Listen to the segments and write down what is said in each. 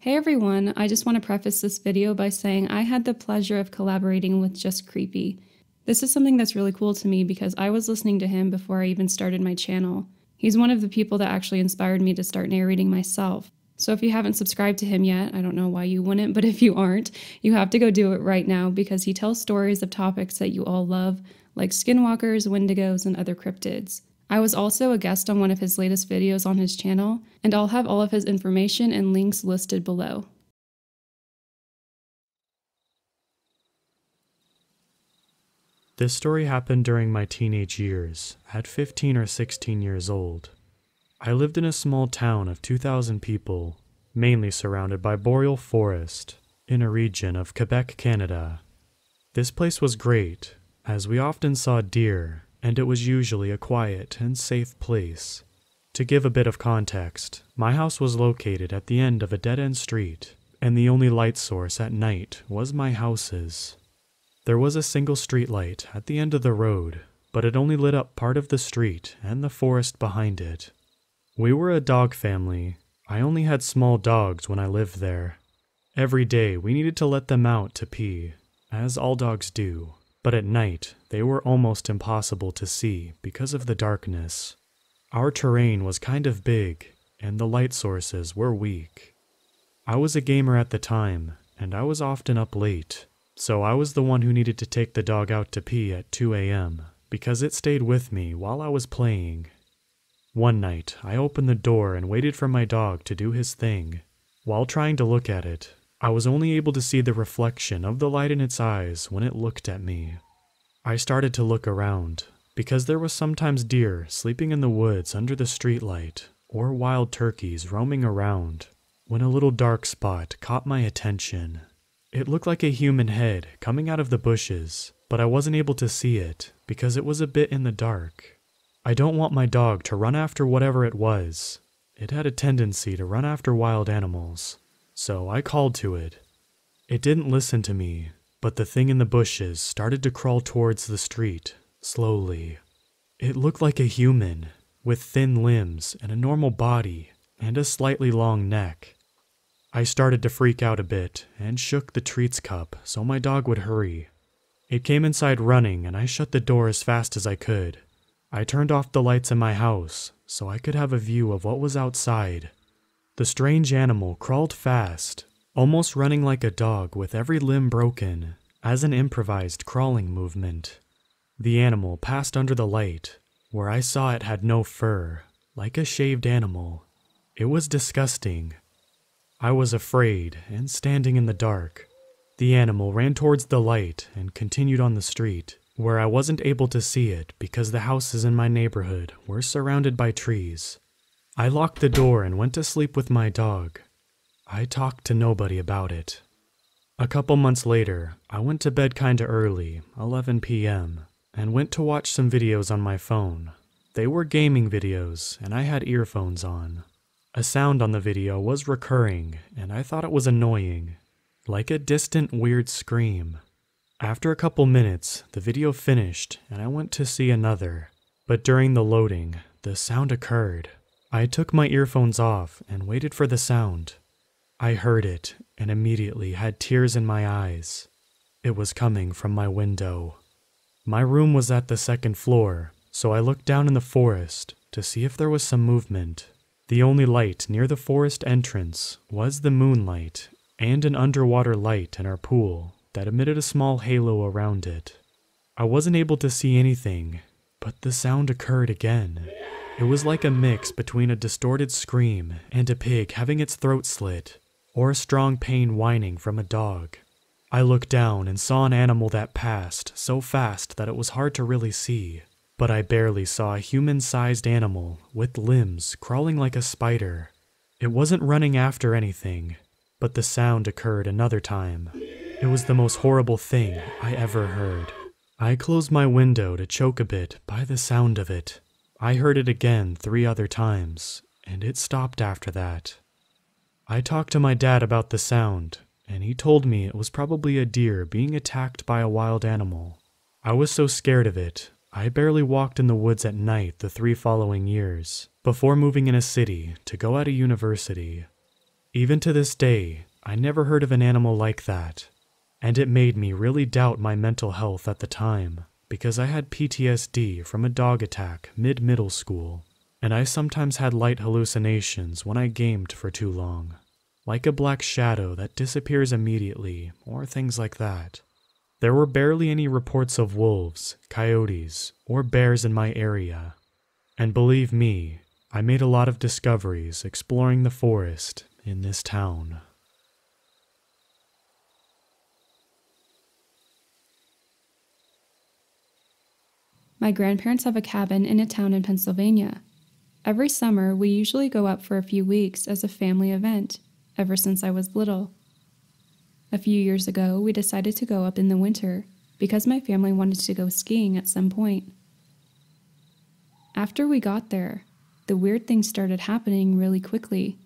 Hey everyone, I just want to preface this video by saying I had the pleasure of collaborating with Just Creepy. This is something that's really cool to me because I was listening to him before I even started my channel. He's one of the people that actually inspired me to start narrating myself. So if you haven't subscribed to him yet, I don't know why you wouldn't, but if you aren't, you have to go do it right now because he tells stories of topics that you all love, like skinwalkers, wendigos, and other cryptids. I was also a guest on one of his latest videos on his channel, and I'll have all of his information and links listed below. This story happened during my teenage years, at 15 or 16 years old. I lived in a small town of 2,000 people, mainly surrounded by boreal forest, in a region of Quebec, Canada. This place was great, as we often saw deer, and it was usually a quiet and safe place. To give a bit of context, my house was located at the end of a dead-end street, and the only light source at night was my house's. There was a single street light at the end of the road, but it only lit up part of the street and the forest behind it. We were a dog family. I only had small dogs when I lived there. Every day we needed to let them out to pee, as all dogs do, but at night they were almost impossible to see because of the darkness. Our terrain was kind of big, and the light sources were weak. I was a gamer at the time, and I was often up late, so I was the one who needed to take the dog out to pee at 2 a.m. because it stayed with me while I was playing. One night, I opened the door and waited for my dog to do his thing. While trying to look at it, I was only able to see the reflection of the light in its eyes when it looked at me. I started to look around, because there was sometimes deer sleeping in the woods under the streetlight, or wild turkeys roaming around, when a little dark spot caught my attention. It looked like a human head coming out of the bushes, but I wasn't able to see it because it was a bit in the dark. I don't want my dog to run after whatever it was. It had a tendency to run after wild animals, so I called to it. It didn't listen to me, but the thing in the bushes started to crawl towards the street, slowly. It looked like a human, with thin limbs and a normal body, and a slightly long neck. I started to freak out a bit and shook the treats cup so my dog would hurry. It came inside running and I shut the door as fast as I could. I turned off the lights in my house so I could have a view of what was outside. The strange animal crawled fast, almost running like a dog with every limb broken, as an improvised crawling movement. The animal passed under the light, where I saw it had no fur, like a shaved animal. It was disgusting. I was afraid and standing in the dark. The animal ran towards the light and continued on the street, where I wasn't able to see it because the houses in my neighborhood were surrounded by trees. I locked the door and went to sleep with my dog. I talked to nobody about it. A couple months later, I went to bed kinda early, 11 p.m., and went to watch some videos on my phone. They were gaming videos, and I had earphones on. A sound on the video was recurring, and I thought it was annoying, like a distant, weird scream. After a couple minutes, the video finished, and I went to see another. But during the loading, the sound occurred. I took my earphones off and waited for the sound. I heard it, and immediately had tears in my eyes. It was coming from my window. My room was at the second floor, so I looked down in the forest to see if there was some movement. The only light near the forest entrance was the moonlight and an underwater light in our pool that emitted a small halo around it. I wasn't able to see anything, but the sound occurred again. It was like a mix between a distorted scream and a pig having its throat slit, or a strong pain whining from a dog. I looked down and saw an animal that passed so fast that it was hard to really see, but I barely saw a human-sized animal with limbs crawling like a spider. It wasn't running after anything, but the sound occurred another time. It was the most horrible thing I ever heard. I closed my window to choke a bit by the sound of it. I heard it again 3 other times, and it stopped after that. I talked to my dad about the sound, and he told me it was probably a deer being attacked by a wild animal. I was so scared of it, I barely walked in the woods at night the 3 following years, before moving in a city to go at a university. Even to this day, I never heard of an animal like that, and it made me really doubt my mental health at the time, because I had PTSD from a dog attack mid-middle school, and I sometimes had light hallucinations when I gamed for too long, like a black shadow that disappears immediately, or things like that. There were barely any reports of wolves, coyotes, or bears in my area, and believe me, I made a lot of discoveries exploring the forest in this town. My grandparents have a cabin in a town in Pennsylvania. Every summer, we usually go up for a few weeks as a family event, ever since I was little. A few years ago, we decided to go up in the winter because my family wanted to go skiing at some point. After we got there, the weird things started happening really quickly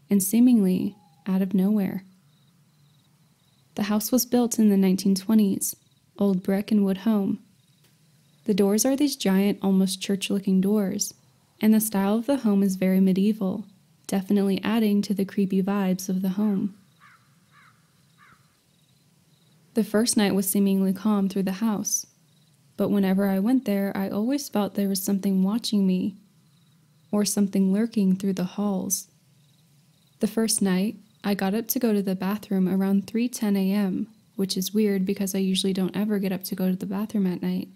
and seemingly out of nowhere. The house was built in the 1920s, old brick and wood home. The doors are these giant, almost church-looking doors, and the style of the home is very medieval, definitely adding to the creepy vibes of the home. The first night was seemingly calm through the house, but whenever I went there, I always felt there was something watching me, or something lurking through the halls. The first night, I got up to go to the bathroom around 3:10 a.m., which is weird because I usually don't ever get up to go to the bathroom at night.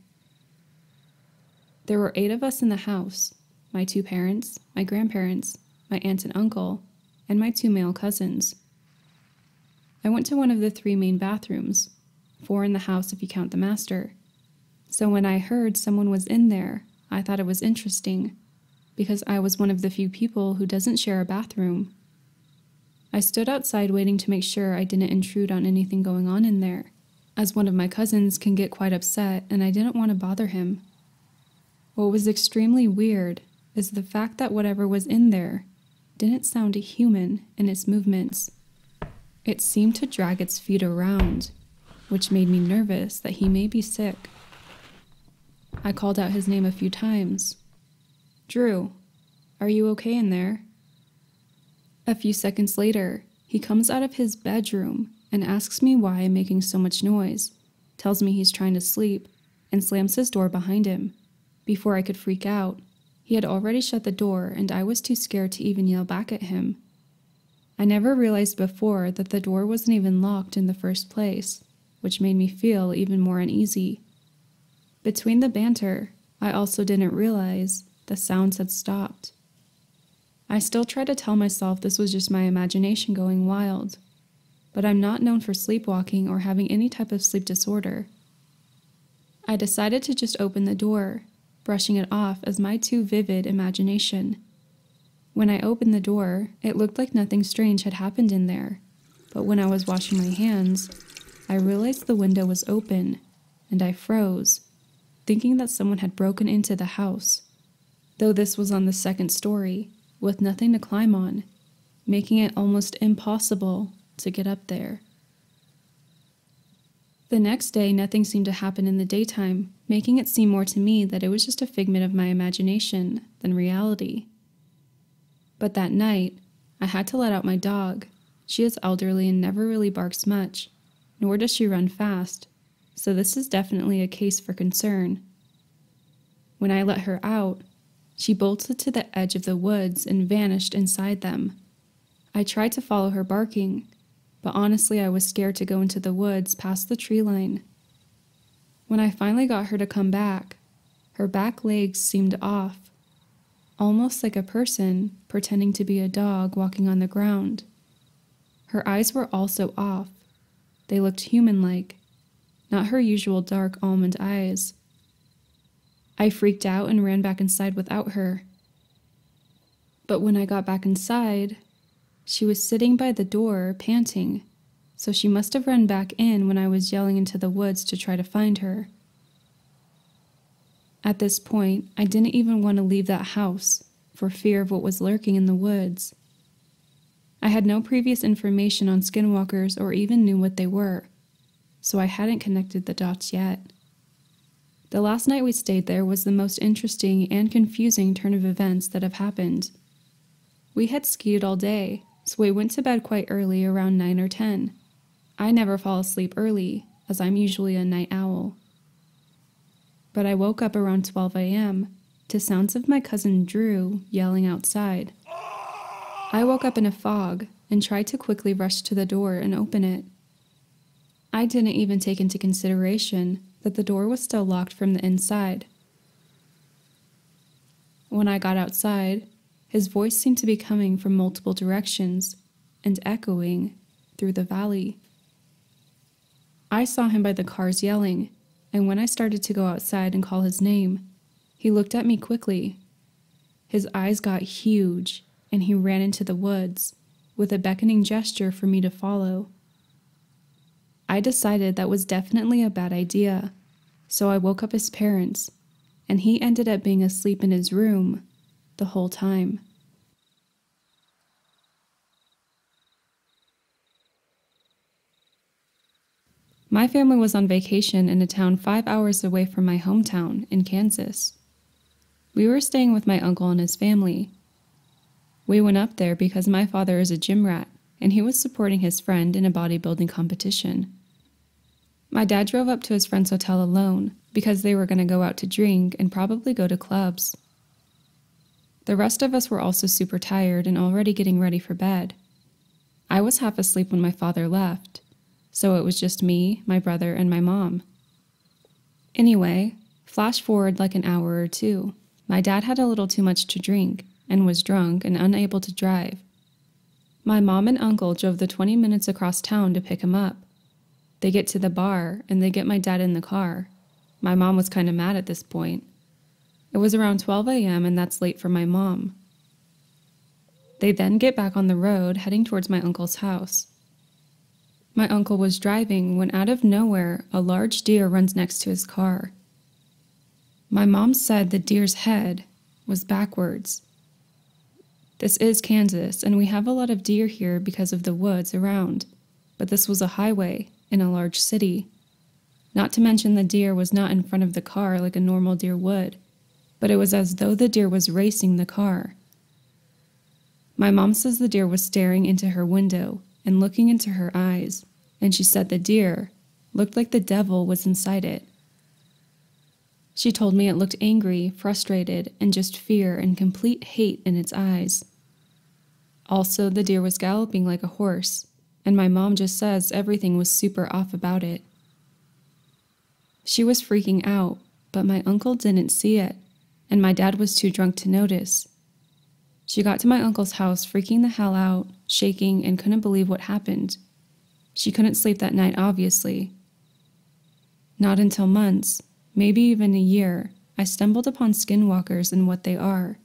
There were 8 of us in the house, my 2 parents, my grandparents, my aunt and uncle, and my 2 male cousins. I went to one of the 3 main bathrooms, 4 in the house if you count the master. So when I heard someone was in there, I thought it was interesting, because I was one of the few people who doesn't share a bathroom. I stood outside waiting to make sure I didn't intrude on anything going on in there, as one of my cousins can get quite upset and I didn't want to bother him. What was extremely weird is the fact that whatever was in there didn't sound human in its movements. It seemed to drag its feet around, which made me nervous that he may be sick. I called out his name a few times. "Drew, are you okay in there?" A few seconds later, he comes out of his bedroom and asks me why I'm making so much noise, tells me he's trying to sleep, and slams his door behind him. Before I could freak out, he had already shut the door and I was too scared to even yell back at him. I never realized before that the door wasn't even locked in the first place, which made me feel even more uneasy. Between the banter, I also didn't realize the sounds had stopped. I still try to tell myself this was just my imagination going wild, but I'm not known for sleepwalking or having any type of sleep disorder. I decided to just open the door, brushing it off as my too vivid imagination. When I opened the door, it looked like nothing strange had happened in there, but when I was washing my hands, I realized the window was open, and I froze, thinking that someone had broken into the house, though this was on the 2nd story, with nothing to climb on, making it almost impossible to get up there. The next day, nothing seemed to happen in the daytime, making it seem more to me that it was just a figment of my imagination than reality. But that night, I had to let out my dog. She is elderly and never really barks much, nor does she run fast, so this is definitely a case for concern. When I let her out, she bolted to the edge of the woods and vanished inside them. I tried to follow her barking, but honestly I was scared to go into the woods past the tree line. When I finally got her to come back, her back legs seemed off, almost like a person pretending to be a dog walking on the ground. Her eyes were also off. They looked human-like, not her usual dark almond eyes. I freaked out and ran back inside without her. But when I got back inside, she was sitting by the door, panting, so she must have run back in when I was yelling into the woods to try to find her. At this point, I didn't even want to leave that house for fear of what was lurking in the woods. I had no previous information on skinwalkers or even knew what they were, so I hadn't connected the dots yet. The last night we stayed there was the most interesting and confusing turn of events that have happened. We had skied all day, so we went to bed quite early, around 9 or 10. I never fall asleep early, as I'm usually a night owl. But I woke up around 12 a.m. to sounds of my cousin Drew yelling outside. I woke up in a fog and tried to quickly rush to the door and open it. I didn't even take into consideration that the door was still locked from the inside. When I got outside, his voice seemed to be coming from multiple directions and echoing through the valley. I saw him by the cars yelling, and when I started to go outside and call his name, he looked at me quickly. His eyes got huge, and he ran into the woods with a beckoning gesture for me to follow. I decided that was definitely a bad idea, so I woke up his parents, and he ended up being asleep in his room the whole time. My family was on vacation in a town 5 hours away from my hometown in Kansas. We were staying with my uncle and his family. We went up there because my father is a gym rat, and he was supporting his friend in a bodybuilding competition. My dad drove up to his friend's hotel alone because they were going to go out to drink and probably go to clubs. The rest of us were also super tired and already getting ready for bed. I was half asleep when my father left, so it was just me, my brother, and my mom. Anyway, flash forward like an hour or two. My dad had a little too much to drink and was drunk and unable to drive. My mom and uncle drove the 20 minutes across town to pick him up. They get to the bar and they get my dad in the car. My mom was kind of mad at this point. It was around 12 a.m. and that's late for my mom. They then get back on the road heading towards my uncle's house. My uncle was driving when out of nowhere a large deer runs next to his car. My mom said the deer's head was backwards. This is Kansas, and we have a lot of deer here because of the woods around, but this was a highway in a large city. Not to mention the deer was not in front of the car like a normal deer would, but it was as though the deer was racing the car. My mom says the deer was staring into her window and looking into her eyes, and she said the deer looked like the devil was inside it. She told me it looked angry, frustrated, and just fear and complete hate in its eyes. Also, the deer was galloping like a horse, and my mom just says everything was super off about it. She was freaking out, but my uncle didn't see it, and my dad was too drunk to notice. She got to my uncle's house freaking the hell out, shaking, and couldn't believe what happened. She couldn't sleep that night, obviously. Not until months, maybe even a year, I stumbled upon skinwalkers and what they are.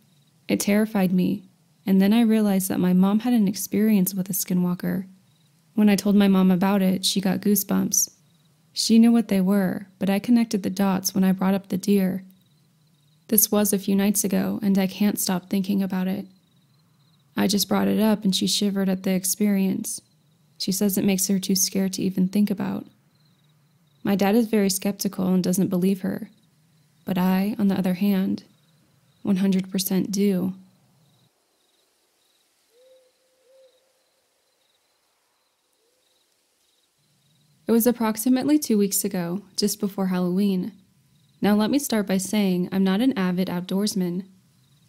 It terrified me, and then I realized that my mom had an experience with a skinwalker. When I told my mom about it, she got goosebumps. She knew what they were, but I connected the dots when I brought up the deer. This was a few nights ago, and I can't stop thinking about it. I just brought it up and she shivered at the experience. She says it makes her too scared to even think about. My dad is very skeptical and doesn't believe her, but I, on the other hand, 100% do. It was approximately 2 weeks ago, just before Halloween. Now let me start by saying I'm not an avid outdoorsman.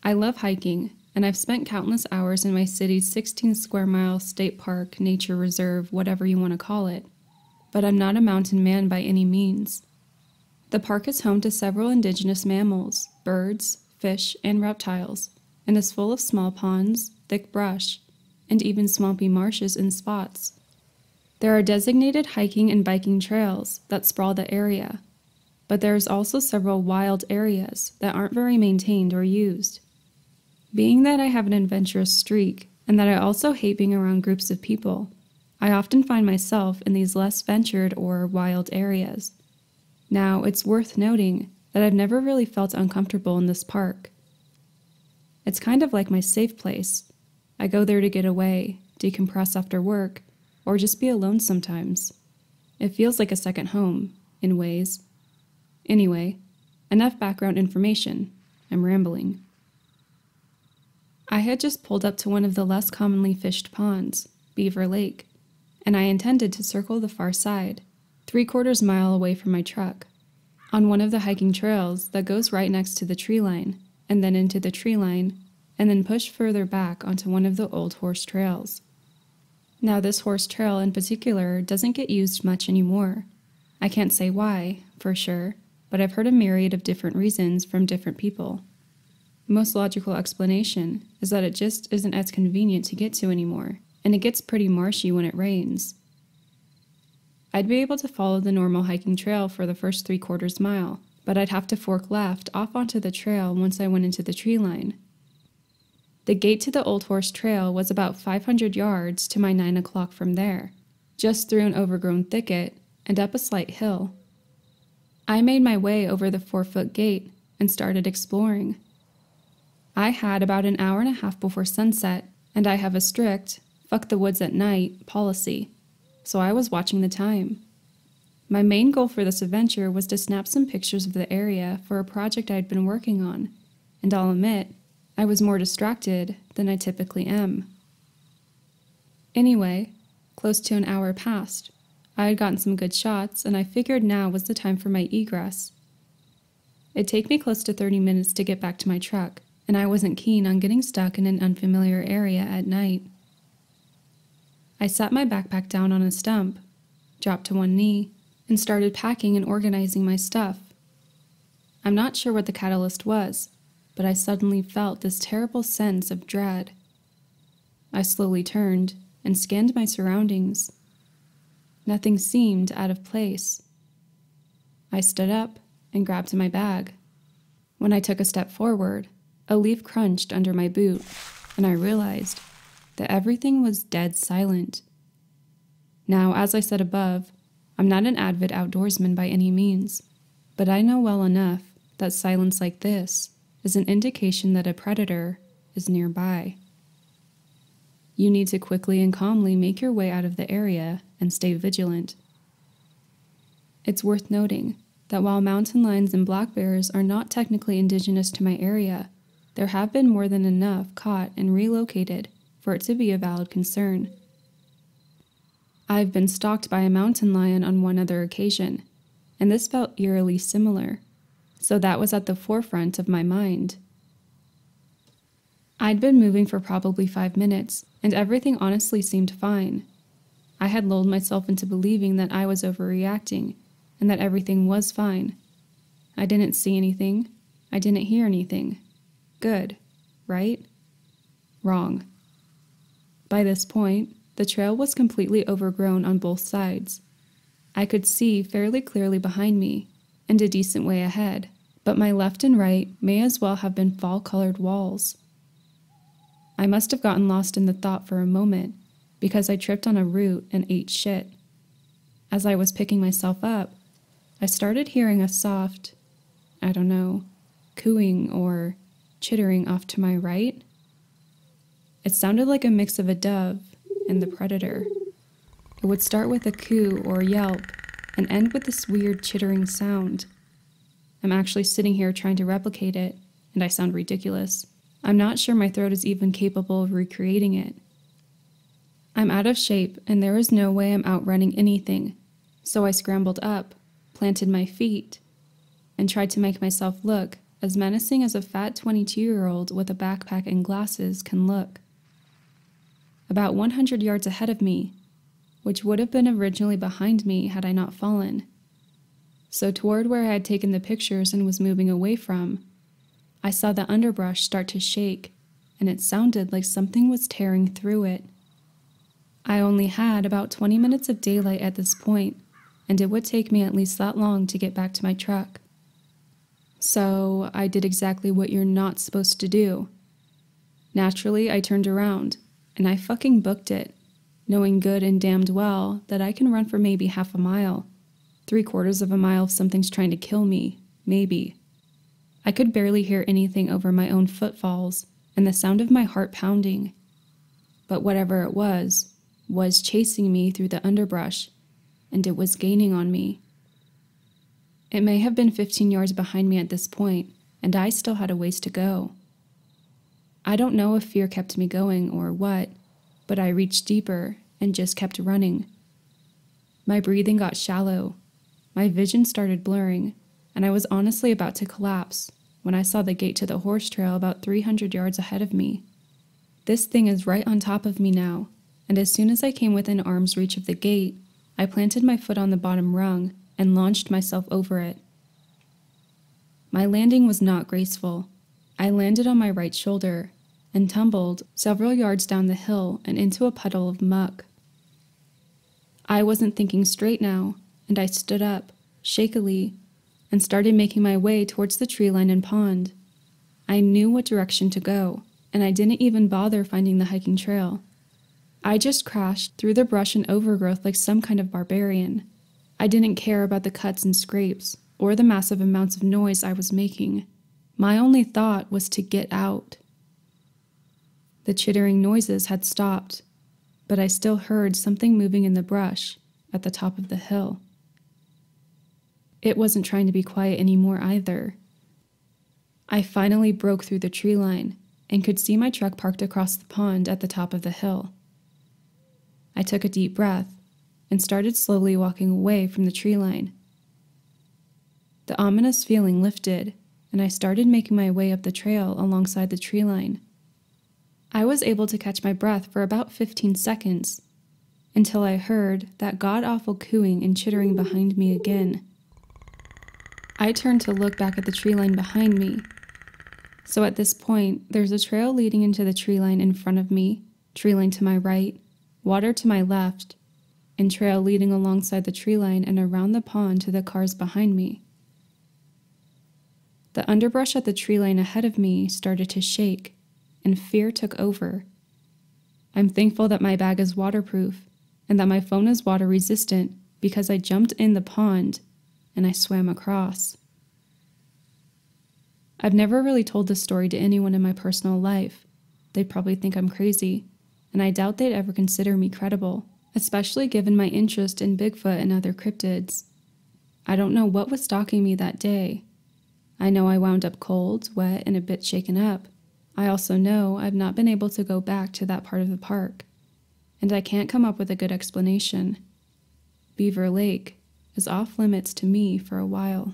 I love hiking, and I've spent countless hours in my city's 16 square mile state park, nature reserve, whatever you want to call it. But I'm not a mountain man by any means. The park is home to several indigenous mammals, birds, fish, and reptiles, and is full of small ponds, thick brush, and even swampy marshes in spots. There are designated hiking and biking trails that sprawl the area, but there's also several wild areas that aren't very maintained or used. Being that I have an adventurous streak, and that I also hate being around groups of people, I often find myself in these less ventured or wild areas. Now, it's worth noting that I've never really felt uncomfortable in this park. It's kind of like my safe place. I go there to get away, decompress after work, or just be alone sometimes. It feels like a second home, in ways. Anyway, enough background information. I'm rambling. I had just pulled up to one of the less commonly fished ponds, Beaver Lake, and I intended to circle the far side, 3/4 mile away from my truck, on one of the hiking trails that goes right next to the tree line, and then into the tree line, and then push further back onto one of the old horse trails. Now, this horse trail in particular doesn't get used much anymore. I can't say why, for sure, but I've heard a myriad of different reasons from different people. The most logical explanation is that it just isn't as convenient to get to anymore, and it gets pretty marshy when it rains. I'd be able to follow the normal hiking trail for the first 3/4 mile, but I'd have to fork left off onto the trail once I went into the tree line. The gate to the Old Horse Trail was about 500 yards to my 9 o'clock from there, just through an overgrown thicket and up a slight hill. I made my way over the 4-foot gate and started exploring. I had about an hour and a half before sunset, and I have a strict, fuck the woods at night, policy, so I was watching the time. My main goal for this adventure was to snap some pictures of the area for a project I'd been working on, and I'll admit, I was more distracted than I typically am. Anyway, close to an hour passed. I had gotten some good shots, and I figured now was the time for my egress. It'd take me close to 30 minutes to get back to my truck, and I wasn't keen on getting stuck in an unfamiliar area at night. I sat my backpack down on a stump, dropped to one knee, and started packing and organizing my stuff. I'm not sure what the catalyst was, but I suddenly felt this terrible sense of dread. I slowly turned and scanned my surroundings. Nothing seemed out of place. I stood up and grabbed my bag. When I took a step forward, a leaf crunched under my boot, and I realized that everything was dead silent. Now, as I said above, I'm not an avid outdoorsman by any means, but I know well enough that silence like this is an indication that a predator is nearby. You need to quickly and calmly make your way out of the area and stay vigilant. It's worth noting that while mountain lions and black bears are not technically indigenous to my area, there have been more than enough caught and relocated for it to be a valid concern. I've been stalked by a mountain lion on one other occasion, and this felt eerily similar, so that was at the forefront of my mind. I'd been moving for probably 5 minutes, and everything honestly seemed fine. I had lulled myself into believing that I was overreacting, and that everything was fine. I didn't see anything. I didn't hear anything. Good, right? Wrong. By this point, the trail was completely overgrown on both sides. I could see fairly clearly behind me, and a decent way ahead, but my left and right may as well have been fall-colored walls. I must have gotten lost in the thought for a moment, because I tripped on a root and ate shit. As I was picking myself up, I started hearing a soft, cooing or chittering off to my right. It sounded like a mix of a dove and the predator. It would start with a coo or yelp and end with this weird chittering sound. I'm actually sitting here trying to replicate it, and I sound ridiculous. I'm not sure my throat is even capable of recreating it. I'm out of shape, and there is no way I'm outrunning anything, so I scrambled up, planted my feet, and tried to make myself look as menacing as a fat 22-year-old with a backpack and glasses can look. About 100 yards ahead of me, which would have been originally behind me had I not fallen. So toward where I had taken the pictures and was moving away from, I saw the underbrush start to shake, and it sounded like something was tearing through it. I only had about 20 minutes of daylight at this point, and it would take me at least that long to get back to my truck. So I did exactly what you're not supposed to do. Naturally, I turned around, and I fucking booked it, knowing good and damned well that I can run for maybe half a mile, 3/4 of a mile if something's trying to kill me, maybe. I could barely hear anything over my own footfalls and the sound of my heart pounding. But whatever it was chasing me through the underbrush, and it was gaining on me. It may have been 15 yards behind me at this point, and I still had a ways to go. I don't know if fear kept me going or what, but I reached deeper and just kept running. My breathing got shallow, my vision started blurring, and I was honestly about to collapse when I saw the gate to the horse trail about 300 yards ahead of me. This thing is right on top of me now, and as soon as I came within arm's reach of the gate, I planted my foot on the bottom rung and launched myself over it. My landing was not graceful. I landed on my right shoulder and tumbled several yards down the hill and into a puddle of muck. I wasn't thinking straight now, and I stood up, shakily, and started making my way towards the tree line and pond. I knew what direction to go, and I didn't even bother finding the hiking trail. I just crashed through the brush and overgrowth like some kind of barbarian. I didn't care about the cuts and scrapes, or the massive amounts of noise I was making. My only thought was to get out. The chittering noises had stopped, but I still heard something moving in the brush at the top of the hill. It wasn't trying to be quiet anymore either. I finally broke through the tree line and could see my truck parked across the pond at the top of the hill. I took a deep breath and started slowly walking away from the tree line. The ominous feeling lifted, and I started making my way up the trail alongside the tree line. I was able to catch my breath for about 15 seconds, until I heard that god-awful cooing and chittering behind me again. I turned to look back at the tree line behind me. So at this point, there's a trail leading into the tree line in front of me, tree line to my right, water to my left, and trail leading alongside the tree line and around the pond to the cars behind me. The underbrush at the tree line ahead of me started to shake, and fear took over. I'm thankful that my bag is waterproof and that my phone is water resistant because I jumped in the pond and I swam across. I've never really told this story to anyone in my personal life. They'd probably think I'm crazy, and I doubt they'd ever consider me credible, especially given my interest in Bigfoot and other cryptids. I don't know what was stalking me that day. I know I wound up cold, wet, and a bit shaken up. I also know I've not been able to go back to that part of the park, and I can't come up with a good explanation. Beaver Lake is off limits to me for a while.